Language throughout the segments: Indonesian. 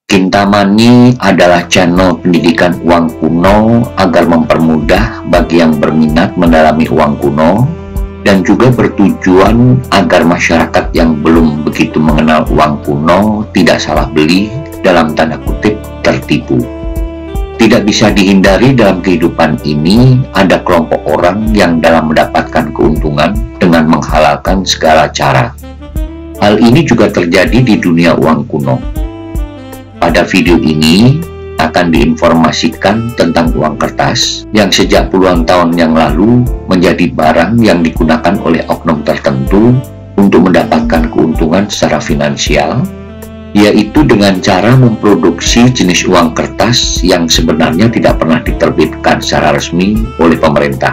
Kintamani adalah channel pendidikan uang kuno agar mempermudah bagi yang berminat mendalami uang kuno dan juga bertujuan agar masyarakat yang belum begitu mengenal uang kuno tidak salah beli, dalam tanda kutip tertipu. Tidak bisa dihindari dalam kehidupan ini ada kelompok orang yang dalam mendapatkan keuntungan dengan menghalalkan segala cara. Hal ini juga terjadi di dunia uang kuno. Pada video ini akan diinformasikan tentang uang kertas yang sejak puluhan tahun yang lalu menjadi barang yang digunakan oleh oknum tertentu untuk mendapatkan keuntungan secara finansial, yaitu dengan cara memproduksi jenis uang kertas yang sebenarnya tidak pernah diterbitkan secara resmi oleh pemerintah,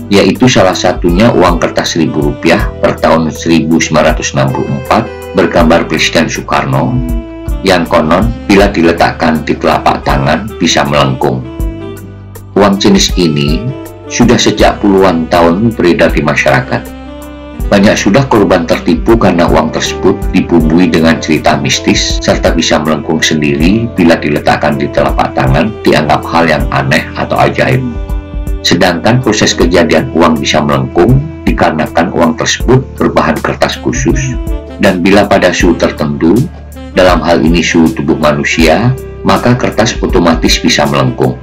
yaitu salah satunya uang kertas Rp1.000 per tahun 1964 bergambar Presiden Soekarno, yang konon bila diletakkan di telapak tangan bisa melengkung. Uang jenis ini sudah sejak puluhan tahun beredar di masyarakat. Banyak sudah korban tertipu karena uang tersebut dibumbui dengan cerita mistis serta bisa melengkung sendiri bila diletakkan di telapak tangan dianggap hal yang aneh atau ajaib. Sedangkan proses kejadian uang bisa melengkung dikarenakan uang tersebut berbahan kertas khusus, dan bila pada suhu tertentu, dalam hal ini suhu tubuh manusia, maka kertas otomatis bisa melengkung.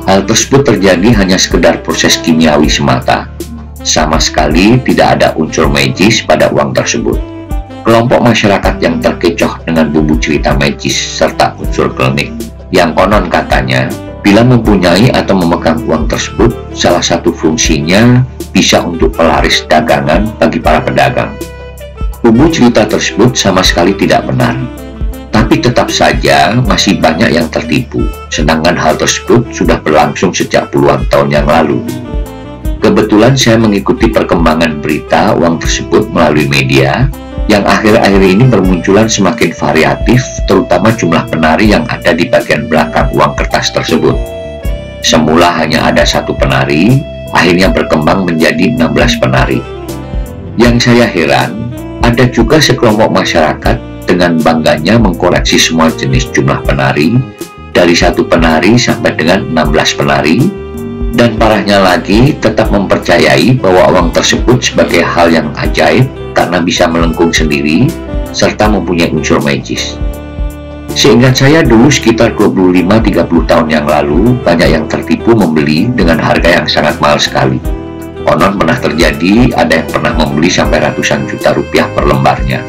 Hal tersebut terjadi hanya sekedar proses kimiawi semata. Sama sekali tidak ada unsur magis pada uang tersebut. Kelompok masyarakat yang terkecoh dengan bumbu cerita magis serta unsur klinik, yang konon katanya, bila mempunyai atau memegang uang tersebut, salah satu fungsinya bisa untuk pelaris dagangan bagi para pedagang. Bumbu cerita tersebut sama sekali tidak benar. Tapi tetap saja masih banyak yang tertipu, sedangkan hal tersebut sudah berlangsung sejak puluhan tahun yang lalu. Kebetulan saya mengikuti perkembangan berita uang tersebut melalui media, yang akhir-akhir ini bermunculan semakin variatif, terutama jumlah penari yang ada di bagian belakang uang kertas tersebut. Semula hanya ada satu penari, akhirnya berkembang menjadi 16 penari. Yang saya heran, ada juga sekelompok masyarakat dengan bangganya mengkoleksi semua jenis jumlah penari, dari satu penari sampai dengan 16 penari, dan parahnya lagi tetap mempercayai bahwa uang tersebut sebagai hal yang ajaib karena bisa melengkung sendiri, serta mempunyai unsur magis. Seingat saya dulu sekitar 25-30 tahun yang lalu, banyak yang tertipu membeli dengan harga yang sangat mahal sekali. Konon pernah terjadi ada yang pernah membeli sampai ratusan juta rupiah per lembarnya.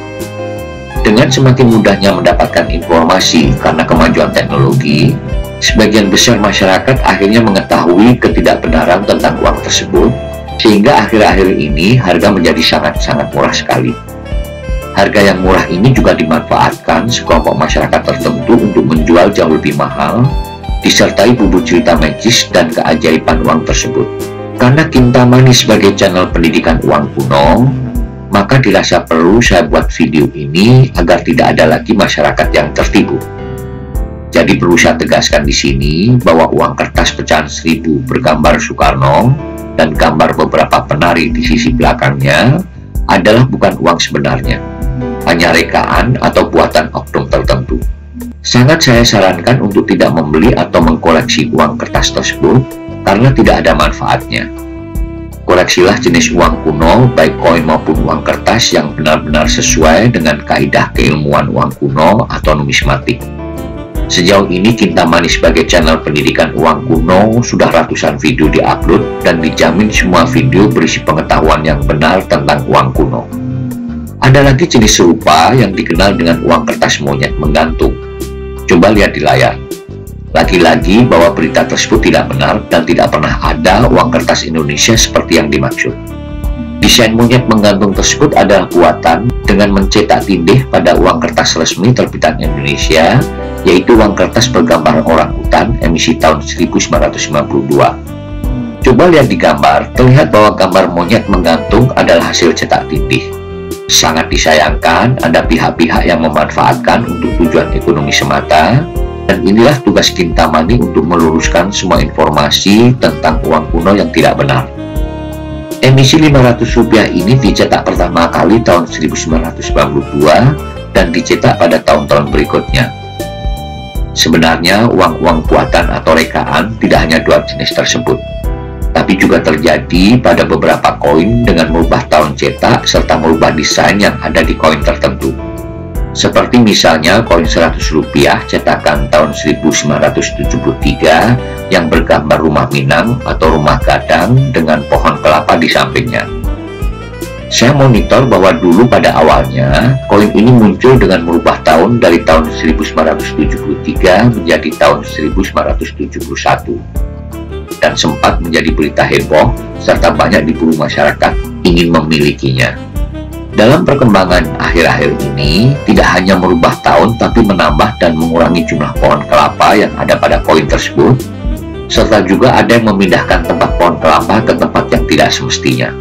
Dengan semakin mudahnya mendapatkan informasi karena kemajuan teknologi, sebagian besar masyarakat akhirnya mengetahui ketidakbenaran tentang uang tersebut, sehingga akhir-akhir ini harga menjadi sangat-sangat murah sekali. Harga yang murah ini juga dimanfaatkan sekelompok masyarakat tertentu untuk menjual jauh lebih mahal, disertai bumbu cerita magis dan keajaiban uang tersebut. Karena Kintamani sebagai channel pendidikan uang kuno, maka dirasa perlu saya buat video ini agar tidak ada lagi masyarakat yang tertipu. Jadi perlu saya tegaskan di sini bahwa uang kertas pecahan 1000 bergambar Soekarno dan gambar beberapa penari di sisi belakangnya adalah bukan uang sebenarnya, hanya rekaan atau buatan oknum tertentu. Sangat saya sarankan untuk tidak membeli atau mengkoleksi uang kertas tersebut karena tidak ada manfaatnya. Koleksilah jenis uang kuno, baik koin maupun uang kertas yang benar-benar sesuai dengan kaidah keilmuan uang kuno atau numismatik. Sejauh ini Kintamani sebagai channel pendidikan uang kuno sudah ratusan video diupload dan dijamin semua video berisi pengetahuan yang benar tentang uang kuno. Ada lagi jenis serupa yang dikenal dengan uang kertas monyet menggantung. Coba lihat di layar. Lagi-lagi bahwa berita tersebut tidak benar dan tidak pernah ada uang kertas Indonesia seperti yang dimaksud. Desain monyet menggantung tersebut adalah buatan dengan mencetak tindih pada uang kertas resmi terbitan Indonesia, yaitu uang kertas bergambar orang hutan emisi tahun 1992. Coba lihat di gambar, terlihat bahwa gambar monyet menggantung adalah hasil cetak tindih. Sangat disayangkan ada pihak-pihak yang memanfaatkan untuk tujuan ekonomi semata. Dan inilah tugas Kintamani untuk meluruskan semua informasi tentang uang kuno yang tidak benar. Emisi Rp500 ini dicetak pertama kali tahun 1992 dan dicetak pada tahun-tahun berikutnya. Sebenarnya uang-uang buatan atau rekaan tidak hanya dua jenis tersebut, tapi juga terjadi pada beberapa koin dengan merubah tahun cetak serta merubah desain yang ada di koin tertentu. Seperti misalnya koin 100 rupiah cetakan tahun 1973 yang bergambar rumah Minang atau rumah gadang dengan pohon kelapa di sampingnya. Saya monitor bahwa dulu pada awalnya koin ini muncul dengan merubah tahun dari tahun 1973 menjadi tahun 1971 dan sempat menjadi berita heboh serta banyak diburu masyarakat ingin memilikinya. Dalam perkembangan akhir-akhir ini tidak hanya merubah tahun tapi menambah dan mengurangi jumlah pohon kelapa yang ada pada koin tersebut, serta juga ada yang memindahkan tempat pohon kelapa ke tempat yang tidak semestinya.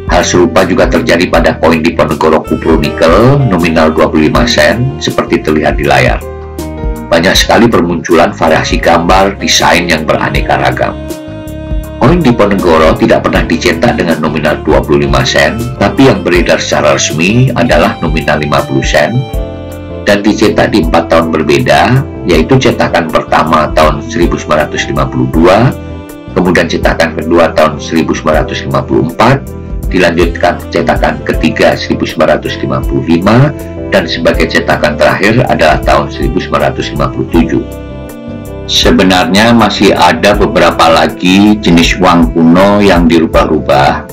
Hal serupa juga terjadi pada koin Diponegoro Kupro Nikel nominal 25 sen seperti terlihat di layar. Banyak sekali bermunculan variasi gambar, desain yang beraneka ragam. Koin Diponegoro tidak pernah dicetak dengan nominal 25 sen, tapi yang beredar secara resmi adalah nominal 50 sen dan dicetak di 4 tahun berbeda, yaitu cetakan pertama tahun 1952, kemudian cetakan kedua tahun 1954, dilanjutkan cetakan ketiga 1955, dan sebagai cetakan terakhir adalah tahun 1957. Sebenarnya masih ada beberapa lagi jenis uang kuno yang dirubah-rubah,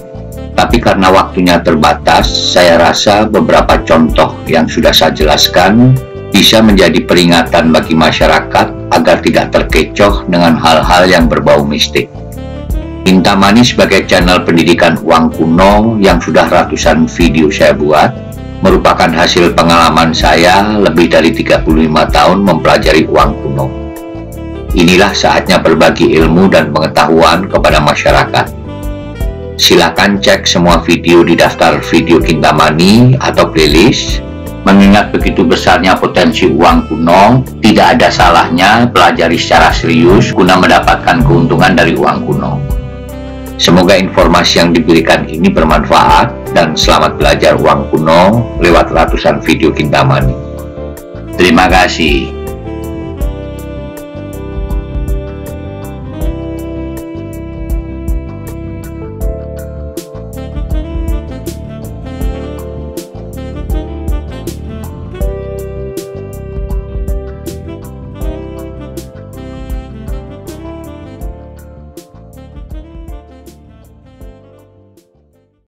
tapi karena waktunya terbatas, saya rasa beberapa contoh yang sudah saya jelaskan bisa menjadi peringatan bagi masyarakat agar tidak terkecoh dengan hal-hal yang berbau mistik. Kintamani sebagai channel pendidikan uang kuno yang sudah ratusan video saya buat, merupakan hasil pengalaman saya lebih dari 35 tahun mempelajari uang kuno. Inilah saatnya berbagi ilmu dan pengetahuan kepada masyarakat. Silakan cek semua video di daftar video Kintamani atau playlist. Mengingat begitu besarnya potensi uang kuno, tidak ada salahnya pelajari secara serius guna mendapatkan keuntungan dari uang kuno. Semoga informasi yang diberikan ini bermanfaat dan selamat belajar uang kuno lewat ratusan video Kintamani. Terima kasih.